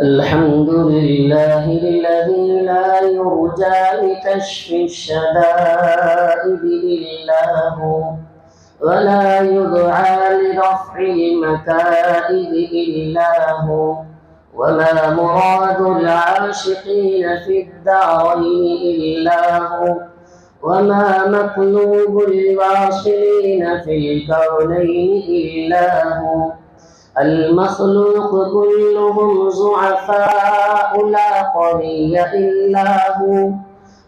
الحمد لله الذي لا يرجى لكشف الشدائد إلا هو، ولا يدعى لرفع المكائد إلا هو، وما مراد العاشقين في الدارين إلا هو، وما مطلوب الواصلين في الكونين إلا هو. المخلوق كلهم ضعفاء لا قوي إلا هو،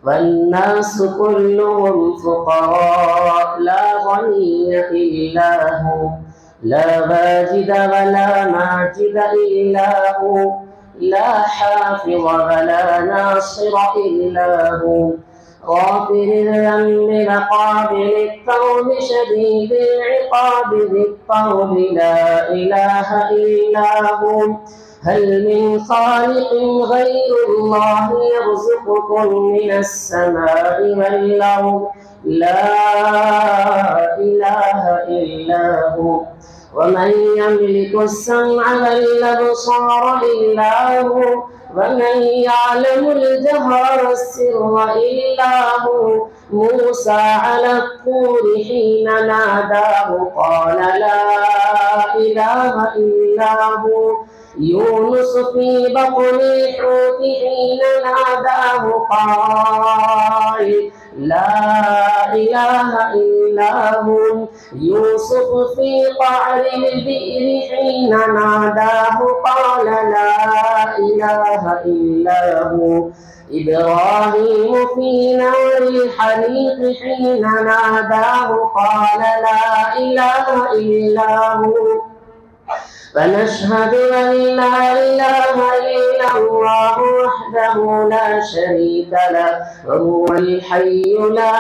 والناس كلهم فقراء لا غني إلا هو، لا واجد ولا ماجد إلا هو، لا حافظ ولا ناصر إلا هو. غافر الذنب وقابل التوب شديد العقاب ذي الطول لا إله إلا هو. هل من خالق غير الله يرزقكم من السماء والأرض؟ لا إله إلا هو. ومن يملك السمع والأبصار إلا هو، ومن يعلم الجهر والسر إلا هو. موسى على الطور حين ناداه قال لا إله إلا هو. يونس في بطن الحوت حين ناداه قال لا إله إلا هو. يوسف في قعر البئر حين ناداه قال لا إله إلا هو. إبراهيم في نار الحريق حين ناداه قال لا إله إلا هو. فنشهد أن لا إله إلا الله وحده لا شريك له، وهو الحي لا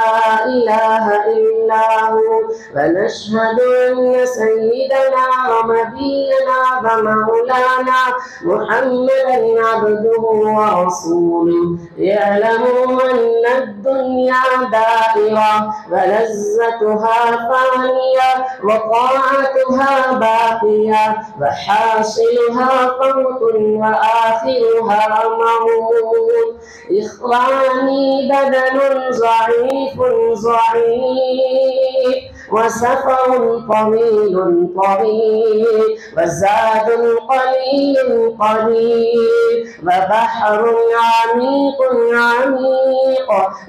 إله إلا هو. ونشهد أن سيدنا ونبينا ومولانا محمدا عبده ورسوله. يعلموا أن الدنيا دائرة ولذتها فانية وطاعتها باقية، وحاصلها فوت وآخرها موت. إخواني بدن ضعيف وسفر طويل وزاد قليل وبحر عميق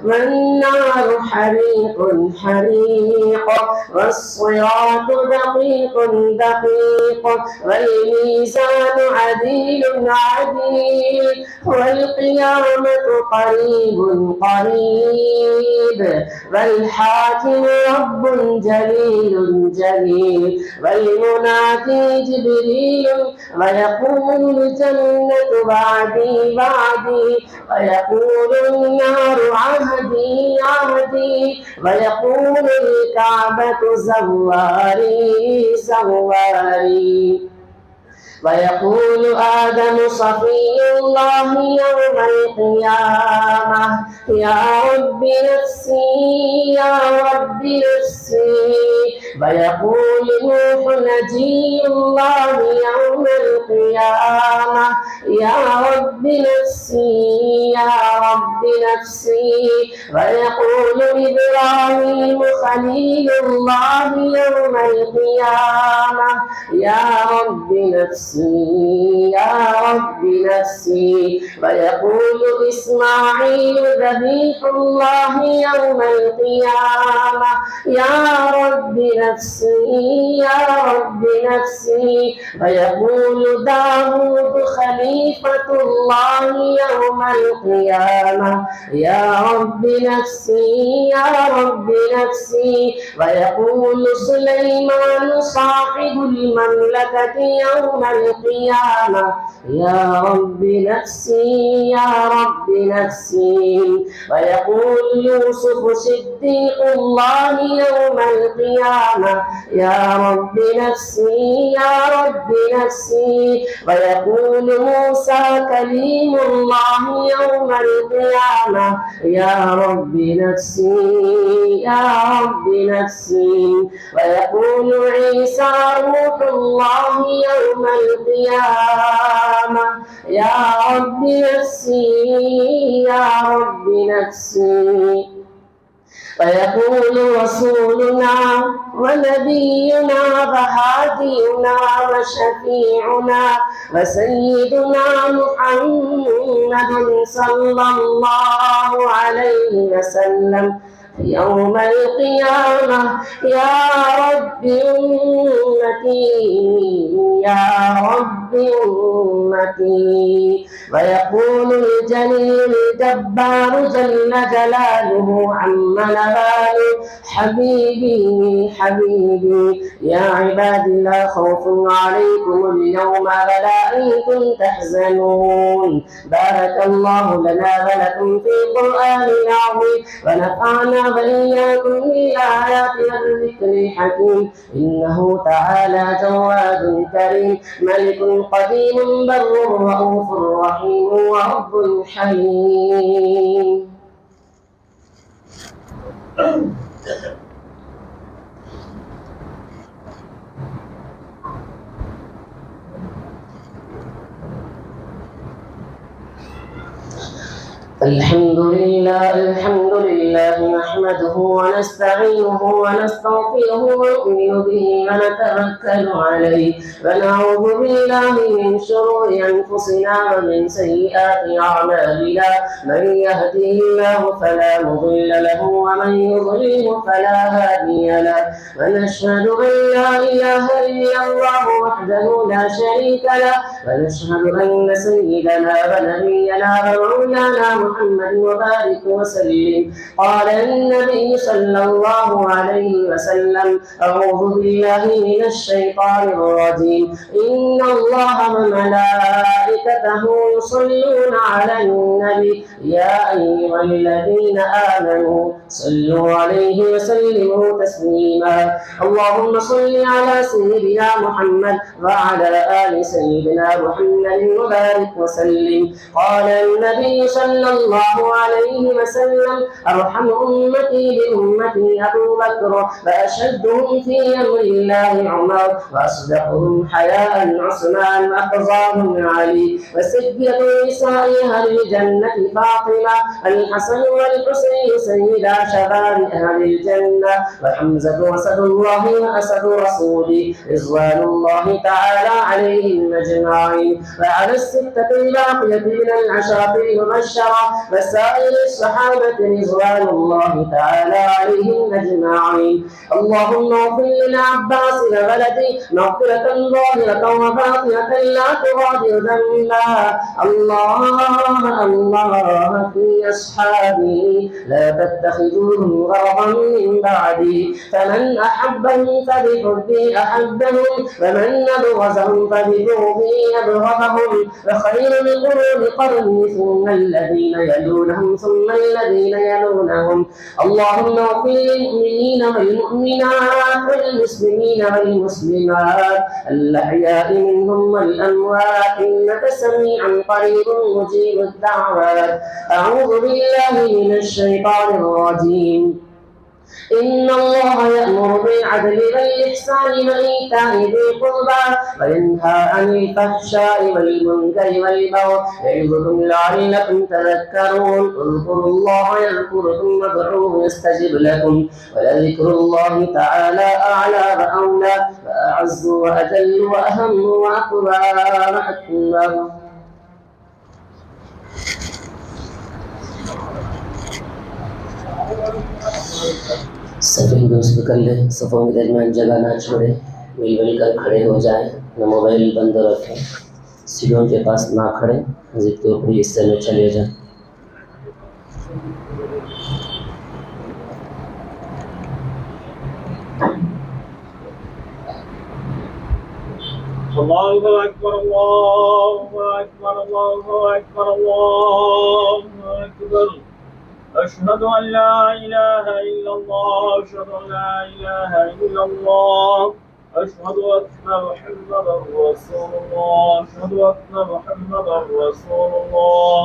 والنار حريق والصراط دقيق والميزان عديل والقيامة قريب والحاكم رب جليل والمنادي جبريل ويقول الجنة بعدي ويقول النار عهدي ويقول الكعبة زواري ويقول آدم صفي الله يوم القيامة يا رب نفسي ويقول نوح نجي الله يوم القيامة يا رب نفسي ويقول إبراهيم خليل الله يوم القيامة يا رب نفسي ويقول إسماعيل ذبيح الله يوم القيامة يا رب نفسي ويقول داود خليفة الله يوم القيامة يا رب نفسي ويقول سليمان صاحب المملكة يوم القيامة يا رب نفسي يا رب نفسي. ويقول يوسف صديق الله يوم القيامة يا رب نفسي يا رب نفسي. ويقول موسى كليم الله يوم القيامة يا رب نفسي يا رب نفسي. ويقول عيسى روح الله يوم القيامة يا رب نفسي يا رب نفسي. ويقول رسولنا ونبينا وهادينا وشفيعنا وسيدنا محمد صلى الله عليه وسلم يوم القيامة يا رب أمتي يا رب أمتي. ويقول الجليل الجبار جل جلاله عم نبال حبيبي حبيبي يا عباد لا خوف عليكم اليوم ولا أنتم تحزنون. بارك الله لنا ولكم في القرآن العظيم ونفعنا وإياكم بالآيات والذكر الحكيم. إنه تعالى جواد كريم ملك قديم بر رؤوف رحيم ورب حليم. الحمد لله نحمده ونستعينه ونستغفره ونؤمن به ونتوكل عليه ونعوذ بالله من شرور أنفسنا ومن سيئات أعمالنا. من يهده الله فلا مضل له ومن يضلله فلا هادي له. ونشهد أن لا إله إلا الله وحده لا شريك له. ونشهد أن سيدنا ونبينا ومولانا محمد وبارك وسلم. قال النبي صلى الله عليه وسلم أعوذ بالله من الشيطان الرجيم إن الله وملائكته يصلون على النبي يا أيها الذين آمنوا صلوا عليه وسلموا تسليما. اللهم صل على سيدنا محمد وعلى آل سيدنا محمد وبارك وسلم. قال النبي صلى الله عليه وسلم أرحم أمتي بأمتي أبو بكر وأشدهم في أمر الله عمر وأصدقهم حياء عثمان وأقظاهم علي وسيدة نساء أهل الجنة فاطمة الحسن والحسين سيدا شباب أهل الجنة وحمزة وأسد الله وأسد رسوله رضوان الله تعالى عليهم أجمعين. وعلى الستة الباقية من العشرة المبشرة وسائر الصحابة رضوان الله تعالى عليهم أجمعين. اللهم اغفر للعباس ولدي مغفرة ظاهرة وباطنة لا تغادر ذنبا. الله في أصحابي لا تتخذوهم غرضا من بعدي. فمن أحبهم فبحبي أحبهم ومن أبغضهم فببغضي أبغضهم. وخير القرون قرني ثم الذين يلونهم ثم الذين يلونهم. اللهم اغفر للمؤمنين والمؤمنات والمسلمين والمسلمات الأحياء منهم والأموات إنك سميع قريب مجيب الدعوات. أعوذ بالله من الشيطان الرجيم. إن الله يأمر بالعدل والإحسان وإيتاء ذي القربى وينهى عن الفحشاء والمنكر والبغي يعظكم لعلكم تذكرون. اذكروا الله يذكركم وادعوه يستجب لكم ولذكر الله تعالى أعلى وأولى وأعز وأجل وأهم وأقوى وأكبر. सभी दोस्त कर ले, सफों के दरमियान जगह ना छोड़े, मिल कर खड़े हो जाए, न मोबाइल बंद रखें, सीढ़ियों के पास ना खड़े, मस्जिद के ऊपरी हिस्से में चले जाएं। الله أكبر الله أكبر الله أكبر الله أكبر. أشهد أن لا إله إلا الله أشهد أن لا إله إلا الله أشهد أن محمدا رسول الله أشهد أن محمدا رسول الله.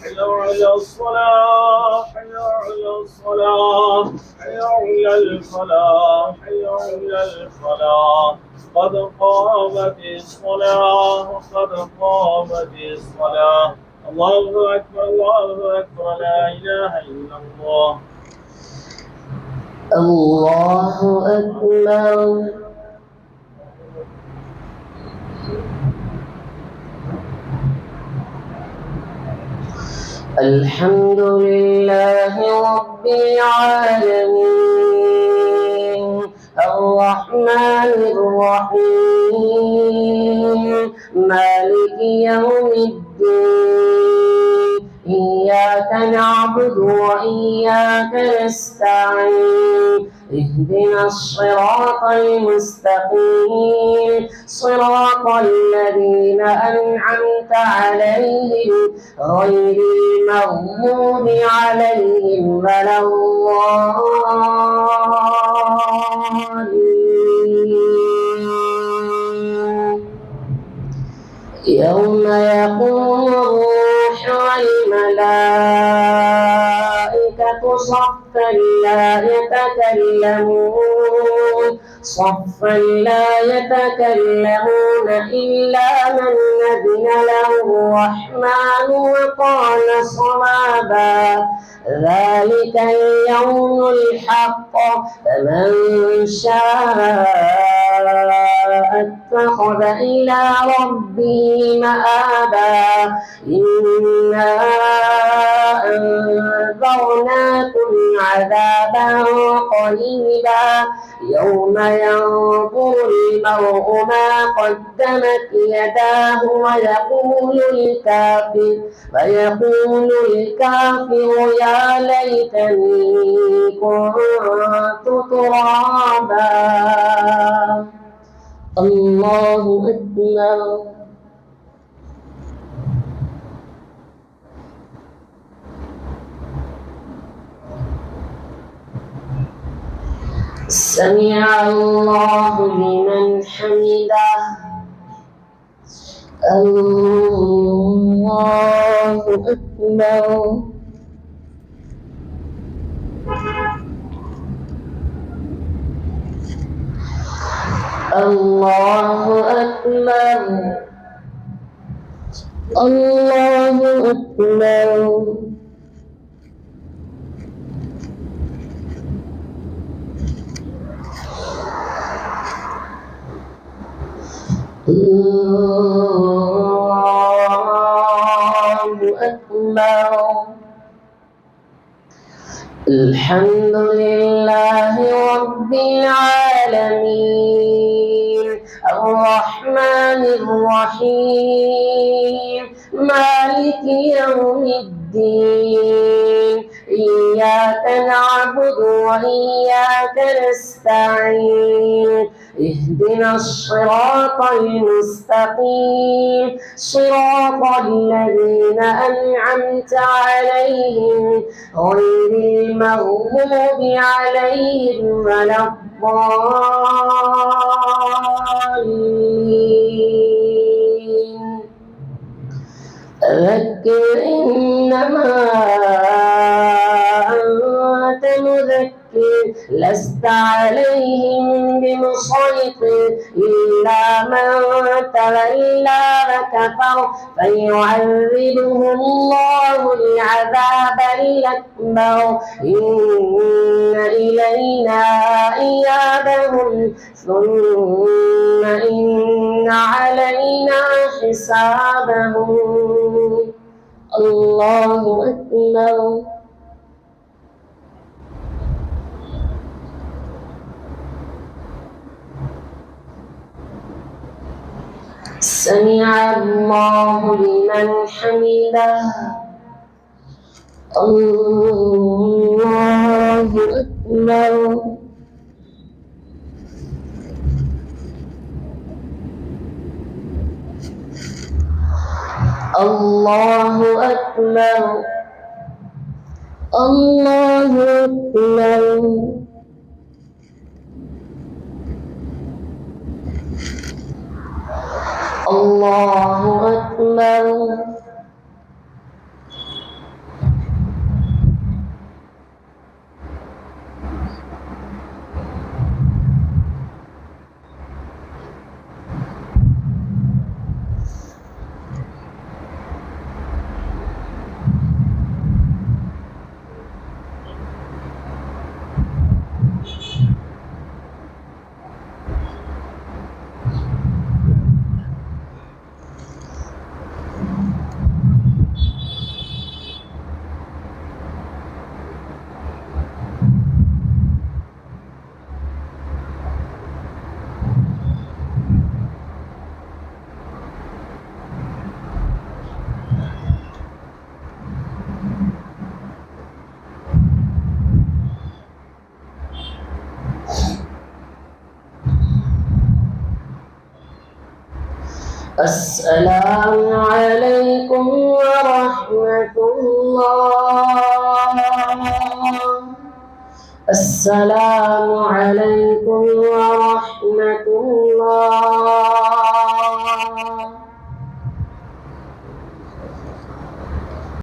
حي على الصلاة حي على الصلاة حي على الفلاح حي على الفلاح. قد قامت الصلاة قد قامت الصلاة. الله أكبر الله أكبر لا إله إلا الله. الله أكبر. الحمد لله رب العالمين الرحمن الرحيم مالك يوم الدين إياك نعبد وإياك نستعين اهدنا الصراط المستقيم صراط الذين أنعمت عليهم غير المغضوب عليهم ولا الضالين. يوم يقوم الروح والملائكة صفا لا يتكلمون إلا من أذن له الرحمن وقال صوابا. ذلك اليوم الحق فمن شاء اتخذ إلى ربه مآبا. إنا أنذرناكم عذابا قريبا يوم ينظر المرء ما قدمت يداه ويقول الكافر يا ليتني كنت ترابا. الله أكبر. سمع الله لمن حمده. الله أكبر. الله أكبر. الله أكبر. الله أكبر. الحمد لله رب العالمين الرحمن الرحيم مالك يوم الدين إياك نعبد وإياك نستعين اهدنا الصراط المستقيم صراط الذين أنعمت عليهم غير المغضوب عليهم ولا الضالين. فذكر إنما أنت مذكر لست عليهم بمسيطر إلا من تولى وكفر فيعذبه الله العذاب الأكبر. إن إلينا إيابهم ثم إن علينا حسابهم. الله أكبر. سمع الله لمن حمده. الله أكبر. الله أكبر الله أكبر الله أكبر السلام عليكم ورحمة الله السلام عليكم ورحمة